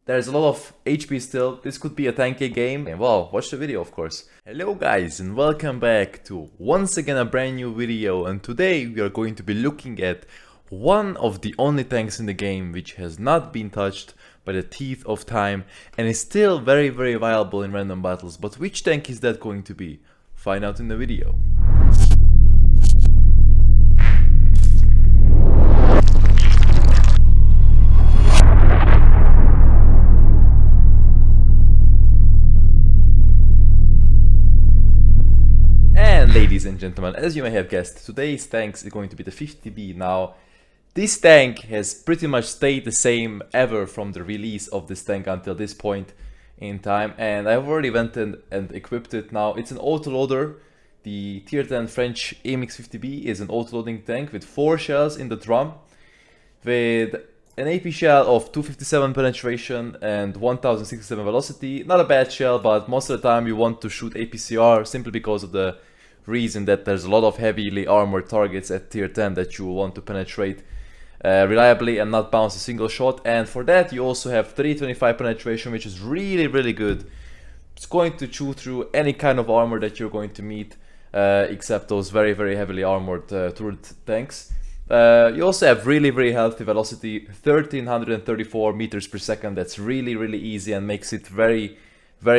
There's a lot of HP still. This could be a tanky game. And well, watch the video, of course. Hello guys, and welcome back to once again a brand new video. And today we are going to be looking at one of the only tanks in the game which has not been touched by the teeth of time and is still very viable in random battles. But which tank is that going to be? Find out in the video. Ladies and gentlemen, as you may have guessed, today's tank is going to be the 50B. Now, this tank has pretty much stayed the same ever from the release of this tank until this point in time, and I've already went and equipped it. Now, it's an autoloader. The tier 10 French AMX 50B is an autoloading tank with 4 shells in the drum, with an AP shell of 257 penetration and 1067 velocity. Not a bad shell, but most of the time you want to shoot APCR simply because of the reason that there's a lot of heavily armored targets at tier 10 that you want to penetrate reliably and not bounce a single shot. And for that you also have 325 penetration, which is really good. It's going to chew through any kind of armor that you're going to meet, except those very heavily armored turret tanks. You also have really healthy velocity, 1334 meters per second. That's really easy and makes it very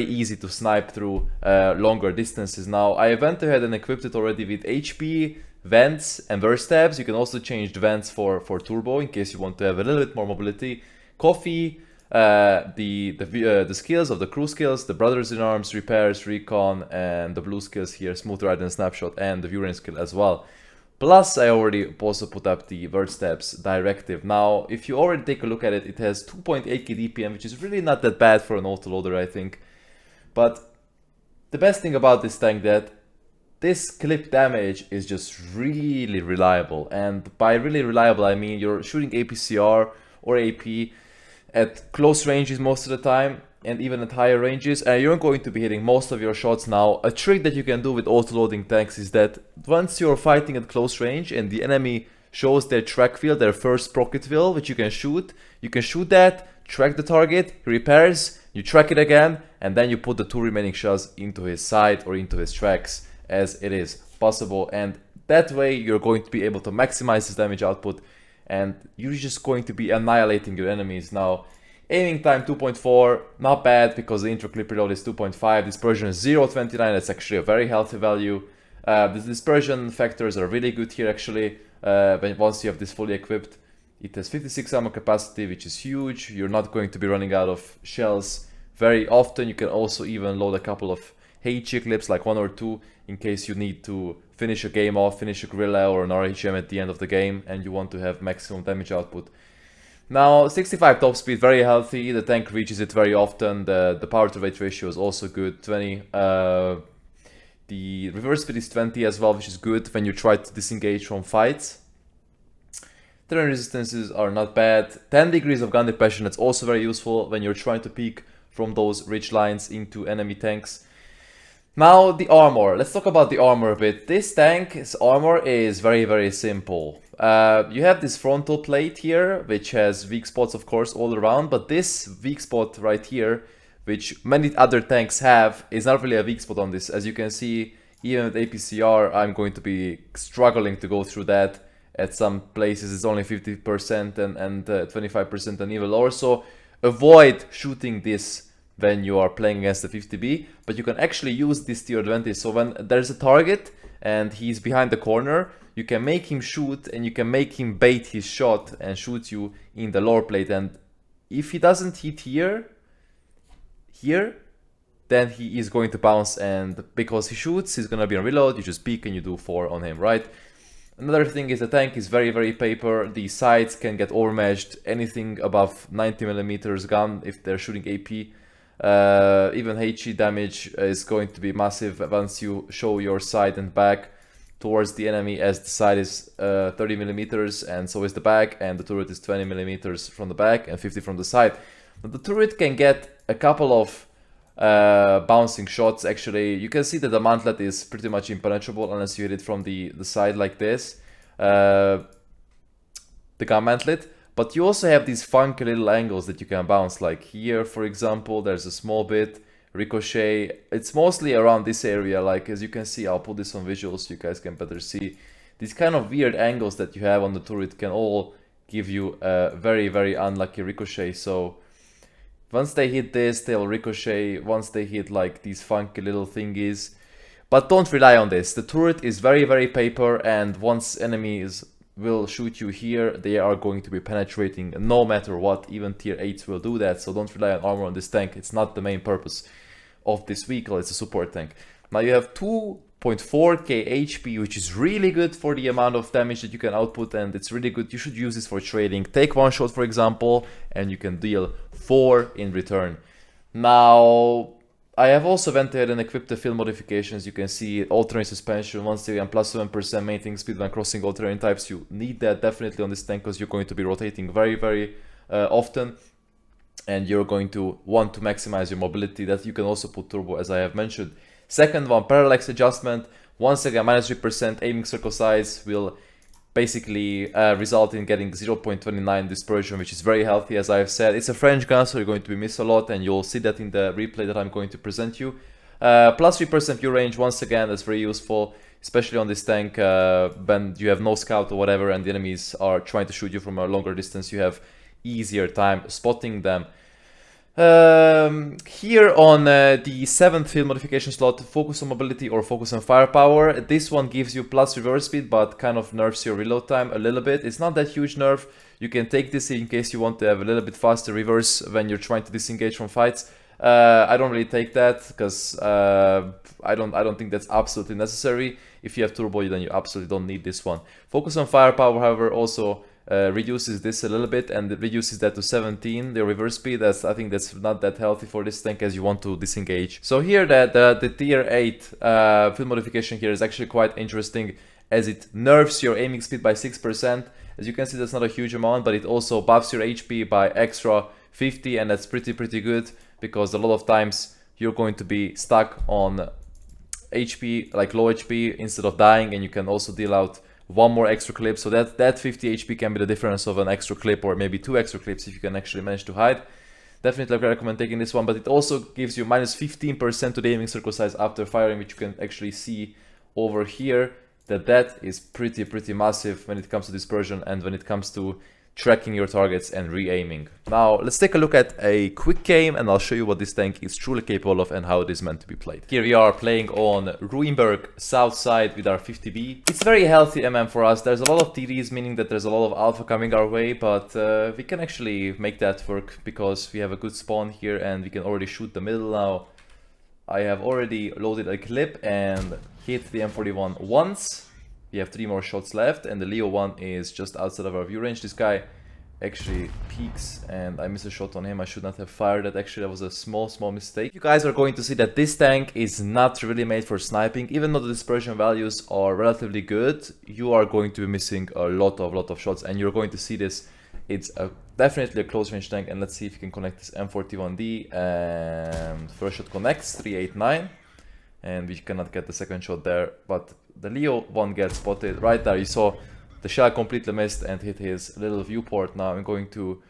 easy to snipe through longer distances. Now, I went ahead and equipped it already with HP, vents, and burst tabs. You can also change the vents for turbo in case you want to have a little bit more mobility. Coffee, the skills of the crew skills, the brothers in arms, repairs, recon, and the blue skills here, smooth ride and snapshot, and the viewing skill as well. Plus, I already also put up the burst tabs directive. Now, if you already take a look at it, it has 2.8k DPM, which is really not that bad for an autoloader, I think. But the best thing about this tank that this clip damage is just really reliable. And by really reliable, I mean you're shooting APCR or AP at close ranges most of the time, and even at higher ranges, and you're going to be hitting most of your shots. Now, a trick that you can do with autoloading tanks is that once you're fighting at close range and the enemy shows their track field, their first rocket field, which you can shoot that, track the target, he repairs, you track it again, and then you put the 2 remaining shells into his side or into his tracks as it is possible. And that way you're going to be able to maximize his damage output, and you're just going to be annihilating your enemies. Now, aiming time 2.4, not bad because the intro clip reload is 2.5. Dispersion is 0.29, that's actually a very healthy value. The dispersion factors are really good here actually, once you have this fully equipped. It has 56 ammo capacity, which is huge. You're not going to be running out of shells very often. You can also even load a couple of HE clips, like 1 or 2, in case you need to finish a game off, finish a guerrilla or an RHM at the end of the game, and you want to have maximum damage output. Now, 65 top speed, very healthy. The tank reaches it very often. The power to weight ratio is also good, 20. The reverse speed is 20 as well, which is good when you try to disengage from fights. Terrain resistances are not bad. 10 degrees of gun depression, that's also very useful when you're trying to peek from those ridge lines into enemy tanks. Now, the armor. Let's talk about the armor a bit. This tank's armor is very simple. You have this frontal plate here, which has weak spots, of course, all around, but this weak spot right here, which many other tanks have, is not really a weak spot on this. As you can see, even with APCR, I'm going to be struggling to go through that. At some places it's only 50% and 25% and even lower, so avoid shooting this when you are playing against the 50B, but you can actually use this to your advantage. So when there's a target and he's behind the corner, you can make him shoot and you can make him bait his shot and shoot you in the lower plate. And if he doesn't hit here, then he is going to bounce, and because he shoots, he's gonna be on reload. You just peek and you do 4 on him, right? Another thing is the tank is very paper. The sides can get overmatched, anything above 90mm gun if they're shooting AP. Even HE damage is going to be massive once you show your side and back towards the enemy, as the side is 30mm and so is the back, and the turret is 20mm from the back and 50 from the side. But the turret can get a couple of bouncing shots. Actually, you can see that the mantlet is pretty much impenetrable unless you hit it from the side like this, the gun mantlet. But you also have these funky little angles that you can bounce, like here, for example, there's a small bit, ricochet. It's mostly around this area, like as you can see, I'll put this on visuals so you guys can better see. These kind of weird angles that you have on the turret can all give you a very, very unlucky ricochet. So once they hit this, they'll ricochet. Once they hit like these funky little thingies. But don't rely on this. The turret is very, very paper, and once enemies will shoot you here, they are going to be penetrating no matter what. Even tier 8s will do that, so don't rely on armor on this tank. It's not the main purpose of this vehicle, it's a support tank. Now you have 2.4k HP, which is really good for the amount of damage that you can output, and it's really good. You should use this for trading. Take one shot, for example, and you can deal 4 in return. Now, I have also went ahead and equipped the field modifications. You can see all-terrain suspension, once again, plus 7% maintaining speed when crossing all terrain types. You need that definitely on this tank because you're going to be rotating very, very often. And you're going to want to maximize your mobility. That you can also put turbo, as I have mentioned. Second one, parallax adjustment. Once again, minus 3% aiming circle size will basically result in getting 0.29 dispersion, which is very healthy, as I have said. It's a French gun, so you're going to be missed a lot, and you'll see that in the replay that I'm going to present you. Plus 3% view range, once again, that's very useful, especially on this tank when you have no scout or whatever, and the enemies are trying to shoot you from a longer distance. You have easier time spotting them. Here on the 7th field modification slot, focus on mobility or focus on firepower. This one gives you plus reverse speed, but kind of nerfs your reload time a little bit. It's not that huge nerf. You can take this in case you want to have a little bit faster reverse when you're trying to disengage from fights. I don't really take that because I don't think that's absolutely necessary. If you have turbo, then you absolutely don't need this one. Focus on firepower, however, also reduces this a little bit, and it reduces that to 17, the reverse speed. I think that's not that healthy for this tank as you want to disengage. So here the tier 8 field modification here is actually quite interesting, as it nerfs your aiming speed by 6%. As you can see, that's not a huge amount, but it also buffs your HP by extra 50, and that's pretty good, because a lot of times you're going to be stuck on HP, like low HP, instead of dying, and you can also deal out one more extra clip. So that 50 HP can be the difference of an extra clip, or maybe 2 extra clips if you can actually manage to hide. Definitely I recommend taking this one, but it also gives you minus 15% to the aiming circle size after firing, which you can actually see over here, that is pretty massive when it comes to dispersion and when it comes to tracking your targets and re-aiming. Now let's take a look at a quick game, and I'll show you what this tank is truly capable of and how it is meant to be played. Here we are playing on Ruinberg south side with our 50B. It's very healthy MM for us. There's a lot of TDs, meaning that there's a lot of alpha coming our way, but we can actually make that work because we have a good spawn here and we can already shoot the middle now. I have already loaded a clip and hit the M41 once. We have 3 more shots left, and the Leo one is just outside of our view range. This guy actually peeks, and I miss a shot on him. I should not have fired that. Actually, that was a small mistake. You guys are going to see that this tank is not really made for sniping. Even though the dispersion values are relatively good, you are going to be missing a lot of shots, and you're going to see this. It's definitely a close range tank, and let's see if you can connect this M41D. And first shot connects, 389. And we cannot get the second shot there, but the Leo one gets spotted right there. You saw the shell completely missed and hit his little viewport. Now I'm going to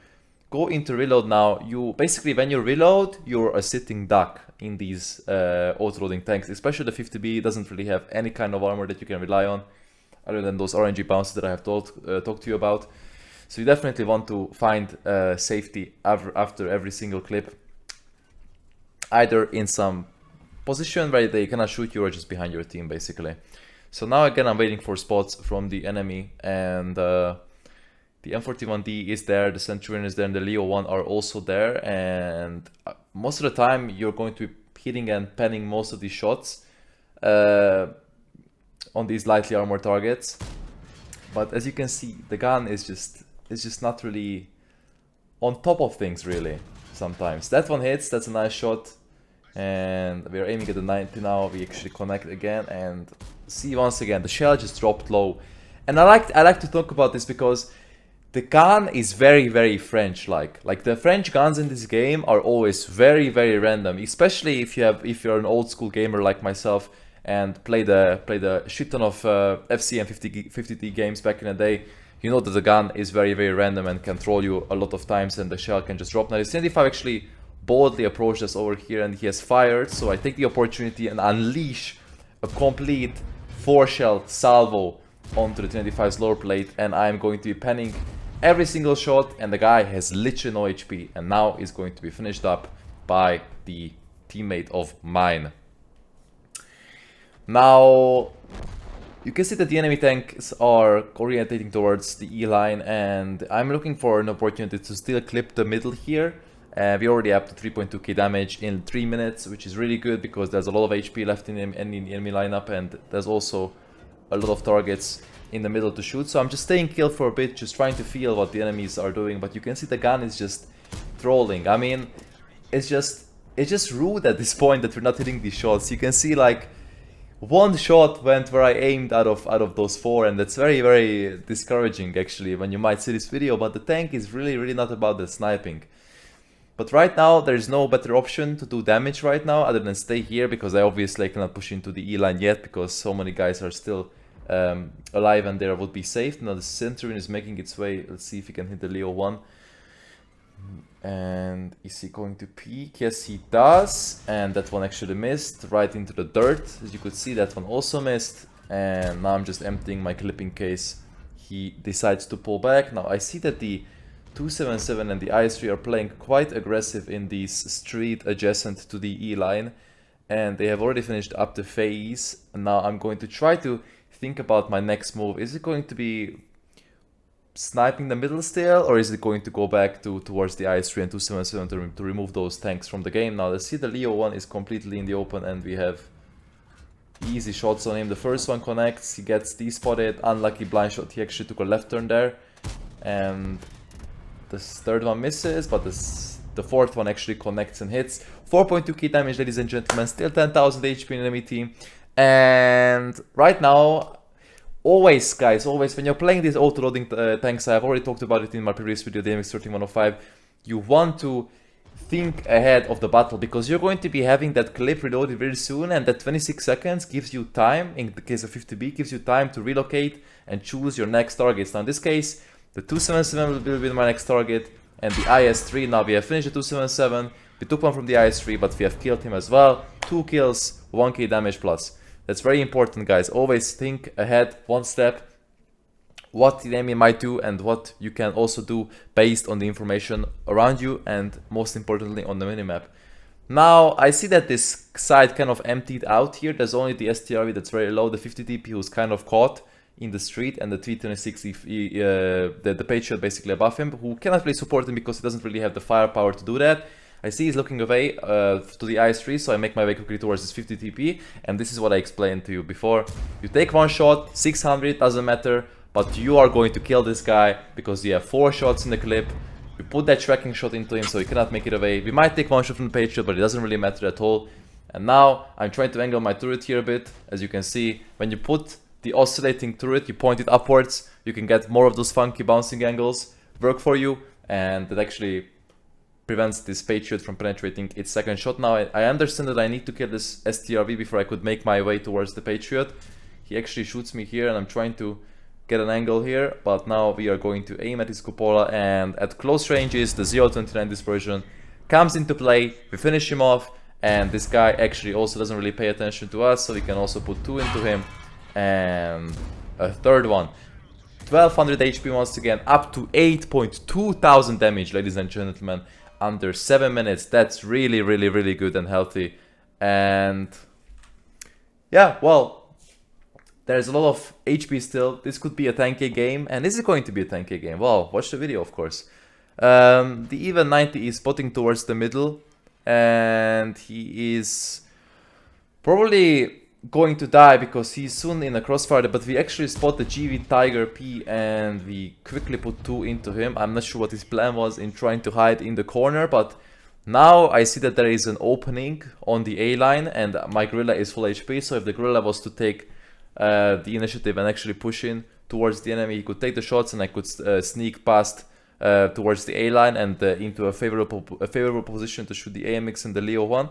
go into reload now. You basically, when you reload, you're a sitting duck in these autoloading tanks, especially the 50B. Doesn't really have any kind of armor that you can rely on other than those RNG bounces that I have talked to you about. So you definitely want to find safety after every single clip, either in some position where they cannot shoot you or just behind your team, basically. So now again, I'm waiting for spots from the enemy, and the M41D is there, the Centurion is there, and the Leo 1 are also there, and most of the time you're going to be hitting and penning most of these shots on these lightly armored targets. But as you can see, the gun is just not really on top of things, really, sometimes. That one hits, that's a nice shot. And we are aiming at the 90 now. We actually connect again and see once again the shell just dropped low. And I like to talk about this because the gun is very French like the French guns in this game are always very random, especially if you're an old school gamer like myself and played a shit ton of FC and 50D games back in the day. you know that the gun is very, very random and can troll you a lot of times, and the shell can just drop. Now the 75 actually boldly approached us over here, and he has fired, so I take the opportunity and unleash a complete 4-shell salvo onto the 25's lower plate, and I'm going to be penning every single shot, and the guy has literally no HP, and now is going to be finished up by the teammate of mine. Now you can see that the enemy tanks are orientating towards the E line, and I'm looking for an opportunity to still clip the middle here. We already up to 3.2k damage in 3 minutes, which is really good because there's a lot of HP left in the enemy lineup, and there's also a lot of targets in the middle to shoot. So I'm just staying killed for a bit, just trying to feel what the enemies are doing. But you can see the gun is just trolling. I mean, it's just rude at this point that we're not hitting these shots. You can see like one shot went where I aimed out of those 4, and that's very, very discouraging actually when you might see this video. But the tank is really not about the sniping. But right now there's no better option to do damage right now other than stay here, because I obviously cannot push into the E line yet because so many guys are still alive and there would be safe. Now the Centurion is making its way. Let's see if he can hit the Leo 1. And is he going to peek? Yes, he does. And that one actually missed right into the dirt. As you could see, that one also missed. And now I'm just emptying my clipping case. He decides to pull back. Now I see that the 277 and the IS-3 are playing quite aggressive in these street adjacent to the E line, and they have already finished up the phase. And now I'm going to try to think about my next move. Is it going to be sniping the middle still, or is it going to go back towards the IS-3 and 277 to remove those tanks from the game? Now let's see, the Leo 1 is completely in the open and we have easy shots on him. The first one connects, he gets despotted, unlucky blind shot, he actually took a left turn there, and this third one misses, but the fourth one actually connects and hits. 4.2k damage, ladies and gentlemen, still 10,000 HP in enemy team. And right now, always guys, always when you're playing these autoloading tanks, I've already talked about it in my previous video, the MX-13105, you want to think ahead of the battle, because you're going to be having that clip reloaded very soon, and that 26 seconds gives you time, in the case of 50B, gives you time to relocate and choose your next targets. Now in this case, the 277 will be my next target, and the IS-3. Now we have finished the 277, we took one from the IS-3, but we have killed him as well. 2 kills, 1k damage plus. That's very important guys, always think ahead, one step, what the enemy might do and what you can also do based on the information around you, and most importantly on the minimap. Now I see that this side kind of emptied out here. There's only the STRV that's very low, the 50 TP who's kind of caught in the street, and the 326 the Patriot basically above him, who cannot really support him because he doesn't really have the firepower to do that. I see he's looking away to the IS-3, so I make my way quickly towards this 50 TP, and this is what I explained to you before. You take one shot, 600, doesn't matter, but you are going to kill this guy because you have 4 shots in the clip. You put that tracking shot into him so he cannot make it away. We might take one shot from the Patriot, but it doesn't really matter at all. And now I'm trying to angle my turret here a bit. As you can see, when you put the oscillating turret, you point it upwards, you can get more of those funky bouncing angles work for you, and that actually prevents this Patriot from penetrating its second shot. Now I understand that I need to kill this STRV before I could make my way towards the Patriot. He actually shoots me here and I'm trying to get an angle here, but now we are going to aim at his cupola, and at close ranges the 0.29 dispersion comes into play. We finish him off, and this guy actually also doesn't really pay attention to us, so we can also put 2 into him. And a third one, 1200 HP once again, up to 8.2 thousand damage, ladies and gentlemen, under 7 minutes. That's really good and healthy. And yeah, well, there's a lot of HP still. This could be a 10k game, and is it going to be a 10k game? Well, watch the video, of course. The even 90 is spotting towards the middle, and he is probably going to die because he's soon in a crossfire, but we actually spot the GV Tiger P and we quickly put 2 into him. I'm not sure what his plan was in trying to hide in the corner, but now I see that there is an opening on the A line and my gorilla is full HP, so if the gorilla was to take the initiative and actually push in towards the enemy, he could take the shots and I could sneak past towards the A line and into a favorable position to shoot the AMX and the Leo 1.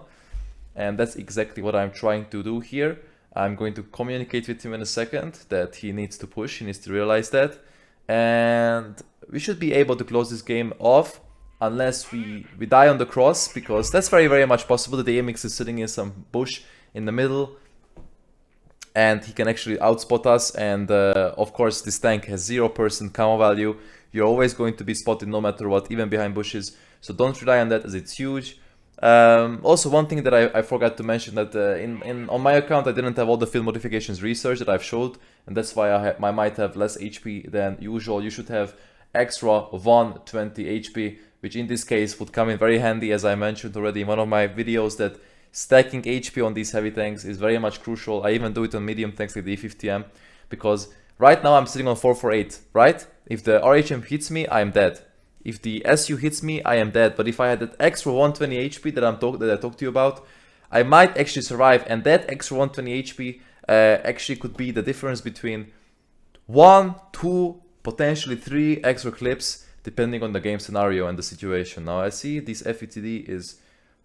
And that's exactly what I'm trying to do here. I'm going to communicate with him in a second that he needs to push, he needs to realize that. and we should be able to close this game off unless we die on the cross, because that's very much possible that the AMX is sitting in some bush in the middle and he can actually outspot us. And of course this tank has 0% camo value. You're always going to be spotted no matter what, even behind bushes, so don't rely on that as it's huge. Also, one thing that I forgot to mention, that on my account I didn't have all the field modifications research that I've showed, and that's why I might have less HP than usual. You should have extra 120 HP, which in this case would come in very handy, as I mentioned already in one of my videos, that stacking HP on these heavy tanks is very much crucial. I even do it on medium tanks like the E50M, because right now I'm sitting on 448, right? If the RHM hits me, I am dead. If the SU hits me, I am dead. But if I had that extra 120 HP that I talked to you about, I might actually survive. And that extra 120 HP actually could be the difference between 1, 2, potentially 3 extra clips, depending on the game scenario and the situation. Now I see this FETD is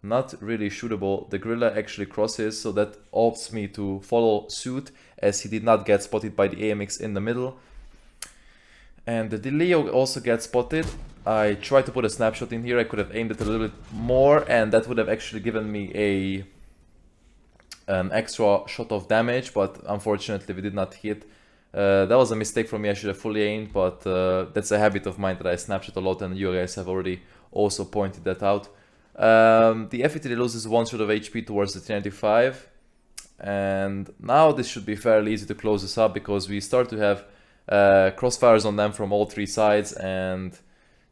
not really shootable. The gorilla actually crosses, so that opts me to follow suit, as he did not get spotted by the AMX in the middle. And the Leo also gets spotted. I tried to put a snapshot in here. I could have aimed it a little bit more, and that would have actually given me an extra shot of damage, but unfortunately we did not hit. That was a mistake from me. I should have fully aimed, but that's a habit of mine that I snapshot a lot, and you guys have already also pointed that out. The FETD loses 1 shot of HP towards the 395, and now this should be fairly easy to close this up, because we start to have crossfires on them from all 3 sides, and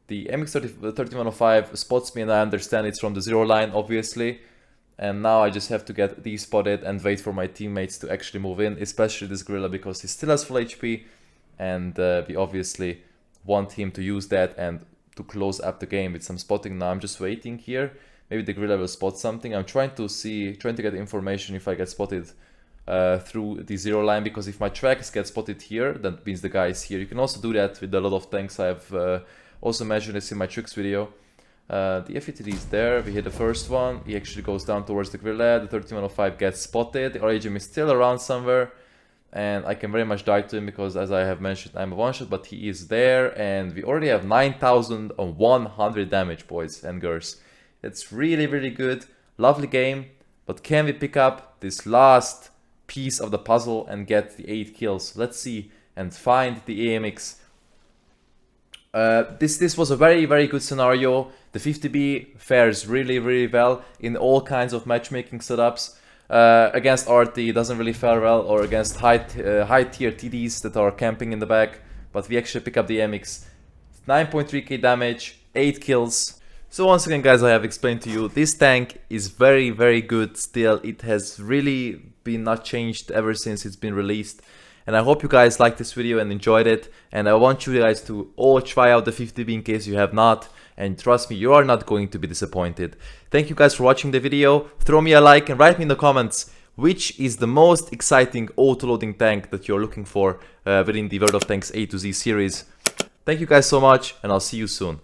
the MX-3105 spots me, and I understand it's from the 0 line, obviously. And now I just have to get despotted and wait for my teammates to actually move in, especially this gorilla, because he still has full HP, and we obviously want him to use that and to close up the game with some spotting. Now I'm just waiting here. Maybe the gorilla will spot something. I'm trying to get information if I get spotted through the 0 line, because if my tracks get spotted here, that means the guy is here. You can also do that with a lot of tanks. I've also mentioned this in my tricks video. The FETD is there. We hit the first one. He actually goes down towards the gorilla. The 3105 gets spotted. The RHM is still around somewhere, and I can very much die to him, because as I have mentioned, I'm a one-shot, but he is there, and we already have 9,100 damage, boys and girls. It's really good. Lovely game, but can we pick up this last piece of the puzzle and get the 8 kills? Let's see, and find the AMX. This was a very good scenario. The 50B fares really well in all kinds of matchmaking setups. Against RT doesn't really fare well, or against high tier TDs that are camping in the back, but we actually pick up the MX. 9.3k damage, 8 kills. So once again, guys, I have explained to you, this tank is very good still. It has really been not changed ever since it's been released. And I hope you guys liked this video and enjoyed it. And I want you guys to all try out the 50B in case you have not. And trust me, you are not going to be disappointed. Thank you guys for watching the video. Throw me a like and write me in the comments which is the most exciting autoloading tank that you're looking for within the World of Tanks A to Z series. Thank you guys so much, and I'll see you soon.